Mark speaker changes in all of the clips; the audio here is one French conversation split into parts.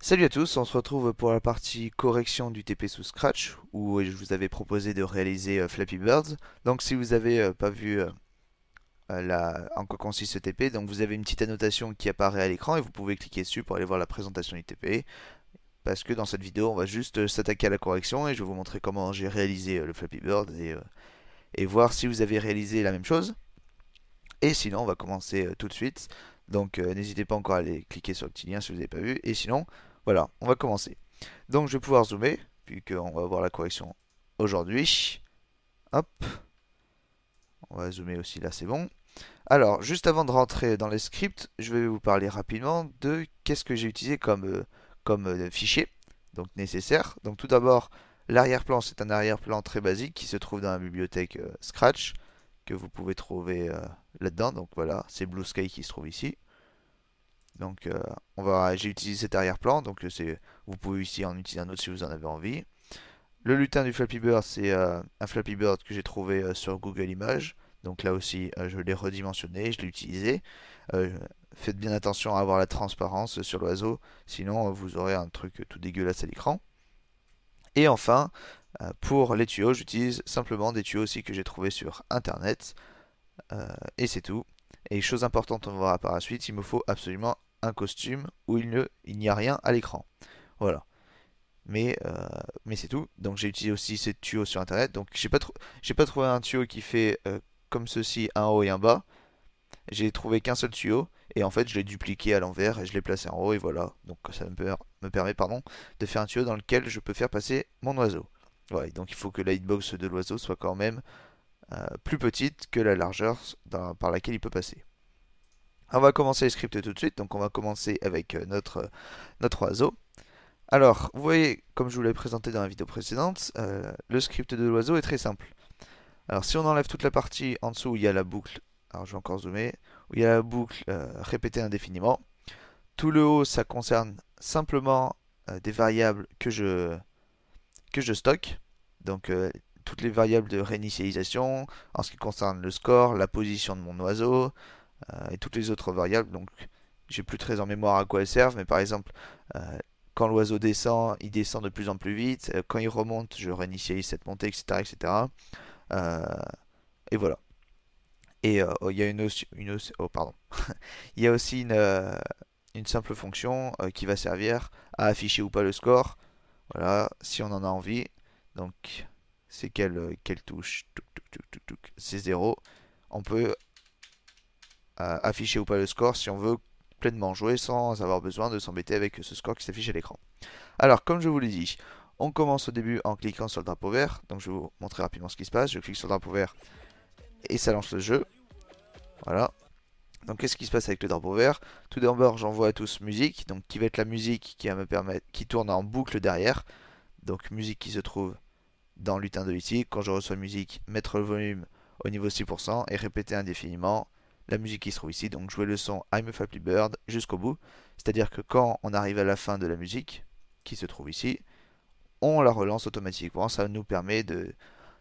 Speaker 1: Salut à tous, on se retrouve pour la partie correction du TP sous Scratch où je vous avais proposé de réaliser Flappy Birds. Donc si vous avez pas vu en quoi consiste ce TP, donc vous avez une petite annotation qui apparaît à l'écran et vous pouvez cliquer dessus pour aller voir la présentation du TP. Parce que dans cette vidéo on va juste s'attaquer à la correction et je vais vous montrer comment j'ai réalisé le Flappy Bird et voir si vous avez réalisé la même chose. Et sinon on va commencer tout de suite. Donc n'hésitez pas encore à aller cliquer sur le petit lien si vous n'avez pas vu. Et sinon, voilà, on va commencer. Donc je vais pouvoir zoomer, puisqu'on va voir la correction aujourd'hui. Hop, on va zoomer aussi là, c'est bon. Alors, juste avant de rentrer dans les scripts, je vais vous parler rapidement de qu'est-ce que j'ai utilisé comme fichier, donc nécessaire. Donc tout d'abord, l'arrière-plan, c'est un arrière-plan très basique qui se trouve dans la bibliothèque Scratch, que vous pouvez trouver là-dedans. Donc voilà, c'est Blue Sky qui se trouve ici. Donc j'ai utilisé cet arrière-plan, donc vous pouvez ici en utiliser un autre si vous en avez envie. Le lutin du Flappy Bird, c'est un Flappy Bird que j'ai trouvé sur Google Images. Donc là aussi, je l'ai redimensionné, je l'ai utilisé. Euh, Faites bien attention à avoir la transparence sur l'oiseau, sinon vous aurez un truc tout dégueulasse à l'écran. Et enfin, pour les tuyaux, j'utilise simplement des tuyaux aussi que j'ai trouvés sur Internet. Et c'est tout. Et chose importante, on verra par la suite, il me faut absolument un costume où il n'y a rien à l'écran. Voilà. Mais c'est tout. Donc j'ai utilisé aussi ces tuyaux sur internet. Donc j'ai pas trouvé un tuyau qui fait comme ceci, un haut et un bas. J'ai trouvé qu'un seul tuyau. Et en fait, je l'ai dupliqué à l'envers et je l'ai placé en haut. Et voilà. Donc ça me permet pardon, de faire un tuyau dans lequel je peux faire passer mon oiseau. Ouais, donc il faut que la hitbox de l'oiseau soit quand même plus petite que la largeur par laquelle il peut passer. On va commencer les scripts tout de suite. Donc on va commencer avec notre oiseau. Alors, vous voyez, comme je vous l'ai présenté dans la vidéo précédente, le script de l'oiseau est très simple. Alors, si on enlève toute la partie en dessous où il y a la boucle, alors je vais encore zoomer, où il y a la boucle répétée indéfiniment, tout le haut, ça concerne simplement des variables que je stocke. Donc, toutes les variables de réinitialisation, en ce qui concerne le score, la position de mon oiseau, et toutes les autres variables. Donc, j'ai plus très en mémoire à quoi elles servent, mais par exemple, euh, quand l'oiseau descend, il descend de plus en plus vite. Quand il remonte, je réinitialise cette montée, etc., etc. Euh, et voilà. Et oh, il y a oh, pardon. Il y a aussi une simple fonction qui va servir à afficher ou pas le score. Voilà, si on en a envie. Donc, c'est quelle touche? C'est 0. On peut afficher ou pas le score si on veut pleinement jouer sans avoir besoin de s'embêter avec ce score qui s'affiche à l'écran. Alors, comme je vous l'ai dit, on commence au début en cliquant sur le drapeau vert. Donc, je vais vous montrer rapidement ce qui se passe. Je clique sur le drapeau vert et ça lance le jeu. Voilà. Donc, qu'est-ce qui se passe avec le drapeau vert? Tout d'abord, j'envoie à tous musique, donc qui va être la musique qui va me permettre, qui tourne en boucle derrière. Donc, musique qui se trouve dans lutin de ici. Quand je reçois musique, mettre le volume au niveau 6% et répéter indéfiniment la musique qui se trouve ici. Donc jouer le son I'm a Flappy Bird jusqu'au bout. C'est-à-dire que quand on arrive à la fin de la musique qui se trouve ici, on la relance automatiquement. Ça nous permet de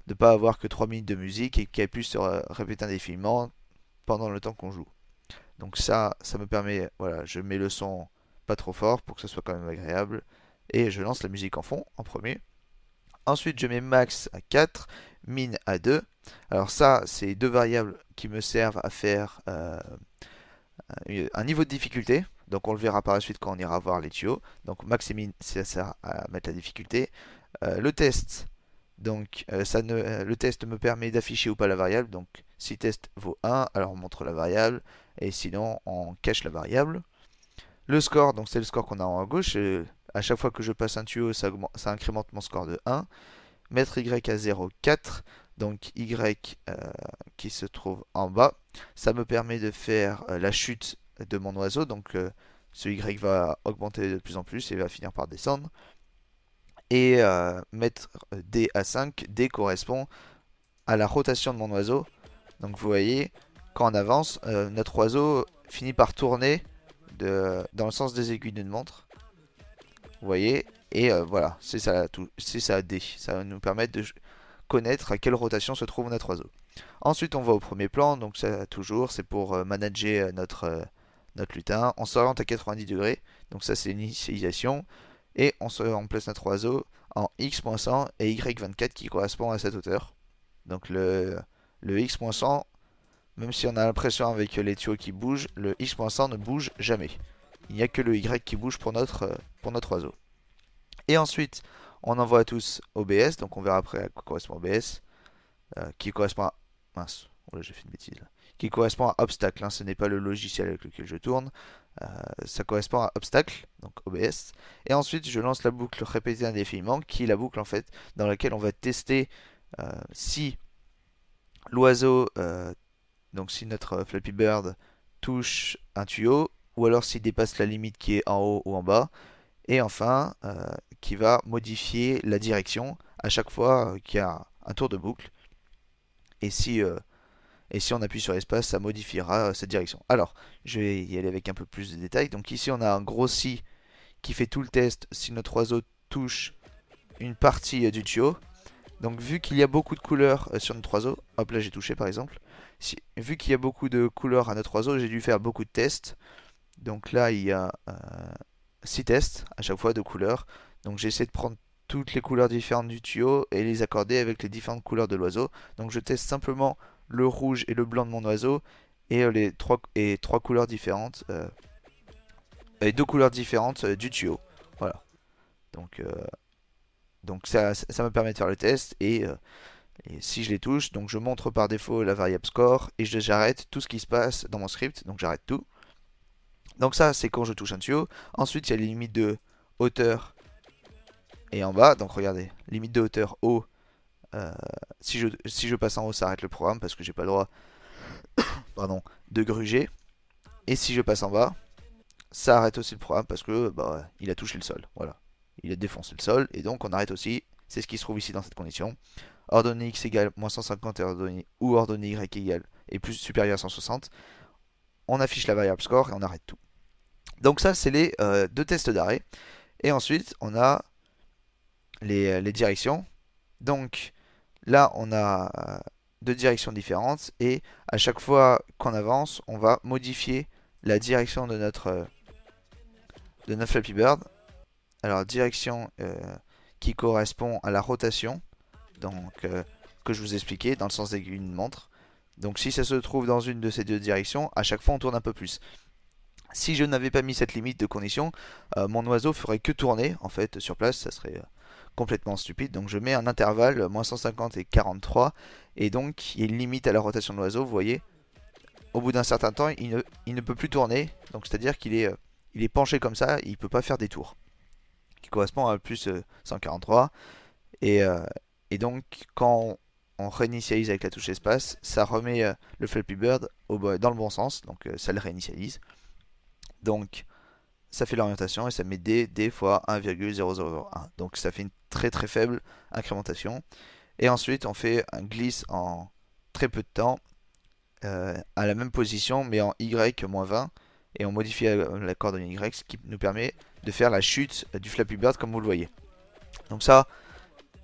Speaker 1: ne pas avoir que 3 minutes de musique et qu'elle puisse se répéter indéfiniment pendant le temps qu'on joue. Donc ça me permet, voilà, je mets le son pas trop fort pour que ce soit quand même agréable. Et je lance la musique en fond en premier. Ensuite, je mets max à 4, min à 2. Alors ça, c'est deux variables qui me servent à faire un niveau de difficulté. Donc on le verra par la suite quand on ira voir les tuyaux. Donc max et min, ça sert à mettre la difficulté. Le test, donc le test me permet d'afficher ou pas la variable. Donc si test vaut 1, alors on montre la variable. Et sinon, on cache la variable. Le score, donc c'est le score qu'on a en haut à gauche. À chaque fois que je passe un tuyau, ça incrémente mon score de 1. Mettre Y à 0,4, donc Y qui se trouve en bas. Ça me permet de faire la chute de mon oiseau, donc ce Y va augmenter de plus en plus et va finir par descendre. Et mettre D à 5, D correspond à la rotation de mon oiseau. Donc vous voyez, quand on avance, notre oiseau finit par tourner dans le sens des aiguilles d'une montre. Vous voyez, et voilà, c'est ça D. Ça va nous permettre de connaître à quelle rotation se trouve notre oiseau. Ensuite, on va au premier plan, donc ça toujours, c'est pour manager notre lutin, on s'oriente à 90 degrés, donc ça c'est l'initialisation, et on place notre oiseau en x-100 et y24 qui correspond à cette hauteur. Donc le x-100, même si on a l'impression avec les tuyaux qui bougent, le x-100 ne bouge jamais. Il n'y a que le y qui bouge pour notre oiseau. Et ensuite, on envoie tous OBS, donc on verra après à quoi correspond OBS, qui correspond à... Mince, oh là j'ai fait une bêtise là. Qui correspond à obstacle, hein, ce n'est pas le logiciel avec lequel je tourne, ça correspond à obstacle, donc OBS. Et ensuite, je lance la boucle répétée indéfiniment, qui est la boucle en fait dans laquelle on va tester si l'oiseau, donc si notre Flappy Bird touche un tuyau, ou alors s'il dépasse la limite qui est en haut ou en bas, et enfin qui va modifier la direction à chaque fois qu'il y a un tour de boucle. Et si on appuie sur espace, ça modifiera cette direction. Alors, je vais y aller avec un peu plus de détails. Donc ici, on a un gros si qui fait tout le test si notre oiseau touche une partie du tuyau. Donc vu qu'il y a beaucoup de couleurs sur notre oiseau, hop là j'ai touché par exemple, vu qu'il y a beaucoup de couleurs à notre oiseau, j'ai dû faire beaucoup de tests. Donc là il y a 6 tests à chaque fois de couleurs. Donc j'ai essayé de prendre toutes les couleurs différentes du tuyau et les accorder avec les différentes couleurs de l'oiseau. Donc je teste simplement le rouge et le blanc de mon oiseau et les trois couleurs différentes et deux couleurs différentes du tuyau. Voilà. Donc ça me permet de faire le test et si je les touche, donc je montre par défaut la variable score et j'arrête tout ce qui se passe dans mon script, donc j'arrête tout. Donc ça c'est quand je touche un tuyau. Ensuite il y a les limites de hauteur et en bas, donc regardez, limite de hauteur haut, si je passe en haut ça arrête le programme parce que j'ai pas le droit pardon, de gruger. Et si je passe en bas, ça arrête aussi le programme parce que bah, il a touché le sol, voilà. Il a défoncé le sol et donc on arrête aussi, c'est ce qui se trouve ici dans cette condition. Ordonnée x égale moins 150 ou ordonnée y égale et plus supérieur à 160. On affiche la variable score et on arrête tout. Donc ça c'est les deux tests d'arrêt. Et ensuite on a les directions. Donc là on a deux directions différentes et à chaque fois qu'on avance on va modifier la direction de notre Flappy Bird. Alors direction qui correspond à la rotation, donc que je vous expliquais dans le sens d'aiguille d'une montre. Donc si ça se trouve dans une de ces deux directions, à chaque fois on tourne un peu plus. Si je n'avais pas mis cette limite de condition, mon oiseau ferait que tourner en fait sur place, ça serait complètement stupide. Donc je mets un intervalle moins 150 et 43 et donc il y a une limite à la rotation de l'oiseau, vous voyez. Au bout d'un certain temps, il ne peut plus tourner, donc c'est-à-dire qu'il est, il est penché comme ça, il ne peut pas faire des tours. Qui correspond à plus 143. Et donc, quand on réinitialise avec la touche espace, ça remet le Flappy Bird dans le bon sens, donc ça le réinitialise. Donc, ça fait l'orientation et ça met D fois 1,0001. Donc, ça fait une très très faible incrémentation. Et ensuite, on fait un glisse en très peu de temps à la même position, mais en Y-20. Et on modifie la coordonnée Y, ce qui nous permet de faire la chute du Flappy Bird comme vous le voyez. Donc ça,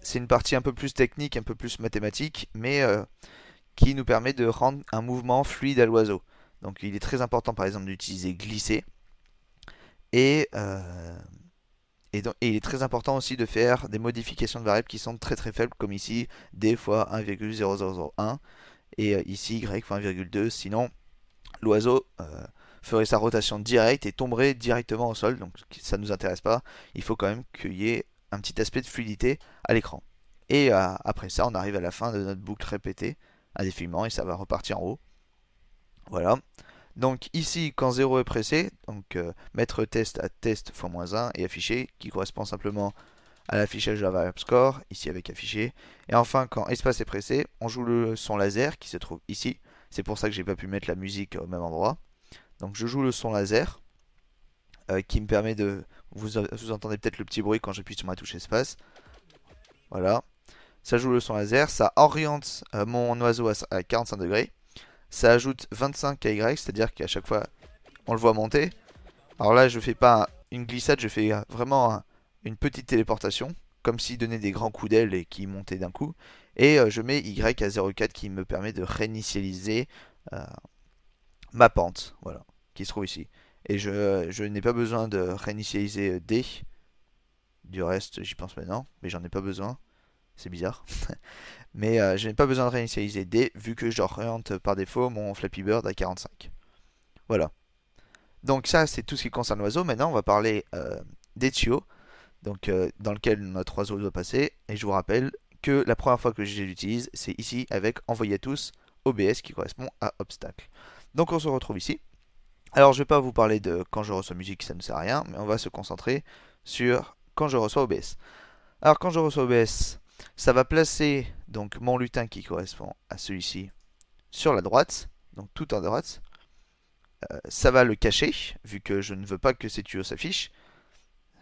Speaker 1: c'est une partie un peu plus technique, un peu plus mathématique, mais qui nous permet de rendre un mouvement fluide à l'oiseau. Donc il est très important par exemple d'utiliser glisser. Et il est très important aussi de faire des modifications de variables qui sont très très faibles, comme ici, D fois 1,0001 et ici Y fois 1,2, sinon l'oiseau ferait sa rotation directe et tomberait directement au sol, donc ça ne nous intéresse pas. Il faut quand même qu'il y ait un petit aspect de fluidité à l'écran. Et après ça, on arrive à la fin de notre boucle répétée indéfiniment et ça va repartir en haut. Voilà. Donc ici, quand 0 est pressé, donc mettre test à test fois -1 et afficher, qui correspond simplement à l'affichage de la variable score, ici avec affiché. Et enfin, quand espace est pressé, on joue le son laser qui se trouve ici. C'est pour ça que j'ai pas pu mettre la musique au même endroit. Donc je joue le son laser qui me permet de... Vous entendez peut-être le petit bruit quand j'appuie sur ma touche espace. Voilà. Ça joue le son laser. Ça oriente mon oiseau à 45 degrés. Ça ajoute 25 à Y, c'est-à-dire qu'à chaque fois on le voit monter. Alors là je fais pas une glissade, je fais vraiment une petite téléportation. Comme s'il donnait des grands coups d'aile et qu'il montait d'un coup. Et je mets Y à 0,4 qui me permet de réinitialiser ma pente, voilà, qui se trouve ici. Et je n'ai pas besoin de réinitialiser D. Du reste, j'y pense maintenant, mais j'en ai pas besoin. C'est bizarre. Mais je n'ai pas besoin de réinitialiser D vu que j'oriente par défaut mon Flappy Bird à 45. Voilà. Donc ça, c'est tout ce qui concerne l'oiseau. Maintenant, on va parler des tuyaux, donc dans lequel notre oiseau doit passer. Et je vous rappelle que la première fois que je l'utilise, c'est ici avec envoyer à tous OBS qui correspond à obstacle. Donc on se retrouve ici. Alors je ne vais pas vous parler de quand je reçois musique, ça ne sert à rien, mais on va se concentrer sur quand je reçois OBS. Alors quand je reçois OBS, ça va placer donc mon lutin qui correspond à celui-ci sur la droite, donc tout en droite. Ça va le cacher, vu que je ne veux pas que ces tuyaux s'affichent.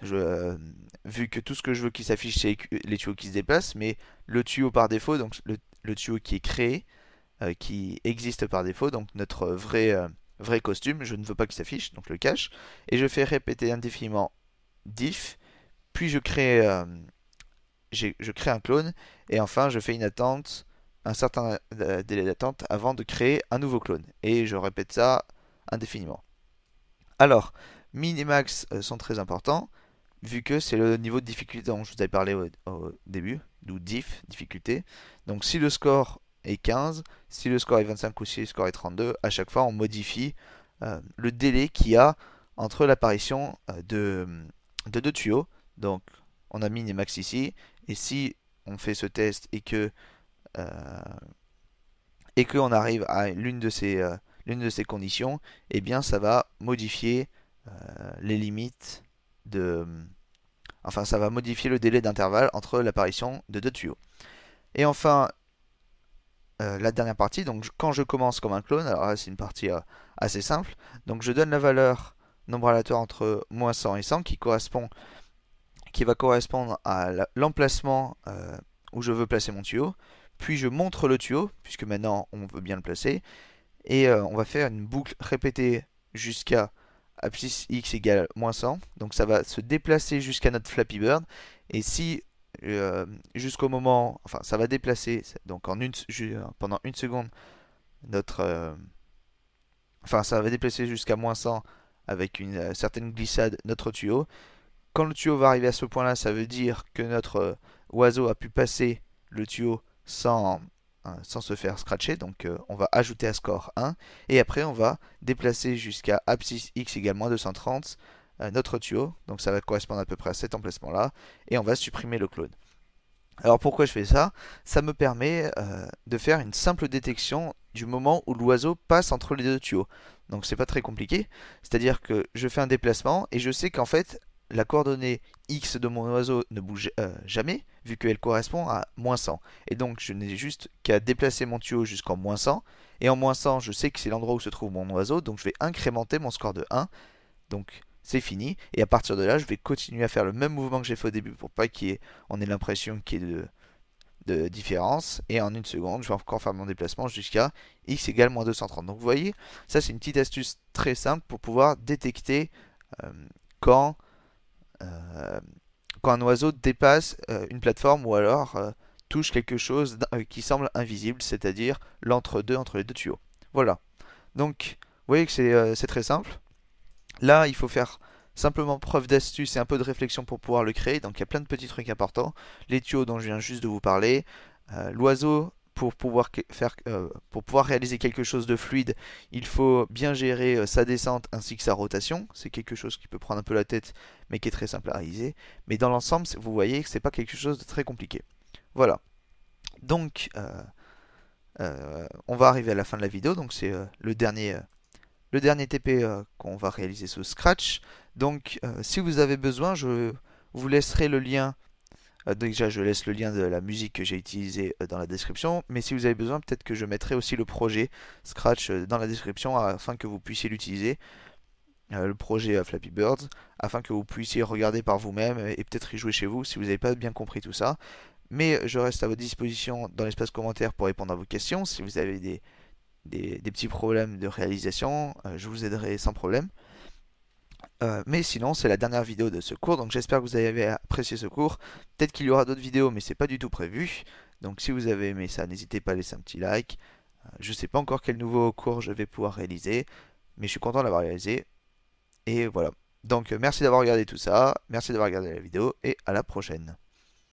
Speaker 1: Vu que tout ce que je veux qu'il s'affiche, c'est les tuyaux qui se déplacent, mais le tuyau par défaut, donc le tuyau qui est créé, qui existe par défaut, donc notre vrai costume, je ne veux pas qu'il s'affiche, donc je le cache. Et je fais répéter indéfiniment diff, puis je crée un clone, et enfin je fais une attente, un certain délai d'attente avant de créer un nouveau clone. Et je répète ça indéfiniment. Alors, min et max sont très importants, vu que c'est le niveau de difficulté dont je vous avais parlé au début, d'où diff, difficulté. Donc si le score est 15, si le score est 25 ou si le score est 32, à chaque fois on modifie le délai qu'il y a entre l'apparition de deux tuyaux. Donc on a min et max ici, et si on fait ce test euh, et qu'on arrive à l'une de ces conditions, eh bien ça va modifier les limites de... Enfin, ça va modifier le délai d'intervalle entre l'apparition de deux tuyaux. Et enfin, la dernière partie, donc quand je commence comme un clone, alors là c'est une partie assez simple, donc je donne la valeur nombre aléatoire entre moins 100 et 100 qui va correspondre à l'emplacement où je veux placer mon tuyau, puis je montre le tuyau, puisque maintenant on veut bien le placer, et on va faire une boucle répétée jusqu'à abscisse x égale moins 100. Donc ça va se déplacer jusqu'à notre Flappy Bird. Et si jusqu'au moment, enfin ça va déplacer donc pendant une seconde notre, enfin ça va déplacer jusqu'à moins 100 avec une certaine glissade notre tuyau. Quand le tuyau va arriver à ce point-là, ça veut dire que notre oiseau a pu passer le tuyau sans se faire scratcher. Donc on va ajouter à score 1. Et après on va déplacer jusqu'à abscisse x égale moins 230 notre tuyau. Donc ça va correspondre à peu près à cet emplacement-là. Et on va supprimer le clone. Alors pourquoi je fais ça? Ça me permet de faire une simple détection du moment où l'oiseau passe entre les deux tuyaux. Donc c'est pas très compliqué. C'est-à-dire que je fais un déplacement et je sais qu'en fait la coordonnée x de mon oiseau ne bouge jamais, vu qu'elle correspond à moins 100. Et donc je n'ai juste qu'à déplacer mon tuyau jusqu'en moins 100. Et en moins 100, je sais que c'est l'endroit où se trouve mon oiseau, donc je vais incrémenter mon score de 1. Donc c'est fini. Et à partir de là, je vais continuer à faire le même mouvement que j'ai fait au début pour pas qu'on ait l'impression qu'il y ait de différence. Et en une seconde, je vais encore faire mon déplacement jusqu'à x égale moins 230. Donc vous voyez, ça c'est une petite astuce très simple pour pouvoir détecter euh, quand euh, quand un oiseau dépasse une plateforme ou alors touche quelque chose qui semble invisible, c'est-à-dire l'entre-deux entre les deux tuyaux. Voilà. Donc, vous voyez que c'est très simple. Là, il faut faire simplement preuve d'astuce et un peu de réflexion pour pouvoir le créer. Donc, il y a plein de petits trucs importants. Les tuyaux dont je viens juste de vous parler. L'oiseau, pour pouvoir réaliser quelque chose de fluide, il faut bien gérer sa descente ainsi que sa rotation. C'est quelque chose qui peut prendre un peu la tête, mais qui est très simple à réaliser. Mais dans l'ensemble, vous voyez que c'est pas quelque chose de très compliqué. Voilà. Donc, on va arriver à la fin de la vidéo. Donc, c'est le dernier TP qu'on va réaliser sous Scratch. Donc, si vous avez besoin, je vous laisserai le lien. Déjà, je laisse le lien de la musique que j'ai utilisée dans la description. Mais si vous avez besoin, peut-être que je mettrai aussi le projet Scratch dans la description afin que vous puissiez l'utiliser. Le projet Flappy Birds, afin que vous puissiez regarder par vous-même et peut-être y jouer chez vous si vous n'avez pas bien compris tout ça. Mais je reste à votre disposition dans l'espace commentaire pour répondre à vos questions. Si vous avez des petits problèmes de réalisation, je vous aiderai sans problème. Mais sinon, c'est la dernière vidéo de ce cours, donc j'espère que vous avez apprécié ce cours. Peut-être qu'il y aura d'autres vidéos, mais c'est pas du tout prévu. Donc si vous avez aimé ça, n'hésitez pas à laisser un petit like. Je sais pas encore quel nouveau cours je vais pouvoir réaliser, mais je suis content de l'avoir réalisé. Et voilà. Donc merci d'avoir regardé tout ça, merci d'avoir regardé la vidéo et à la prochaine.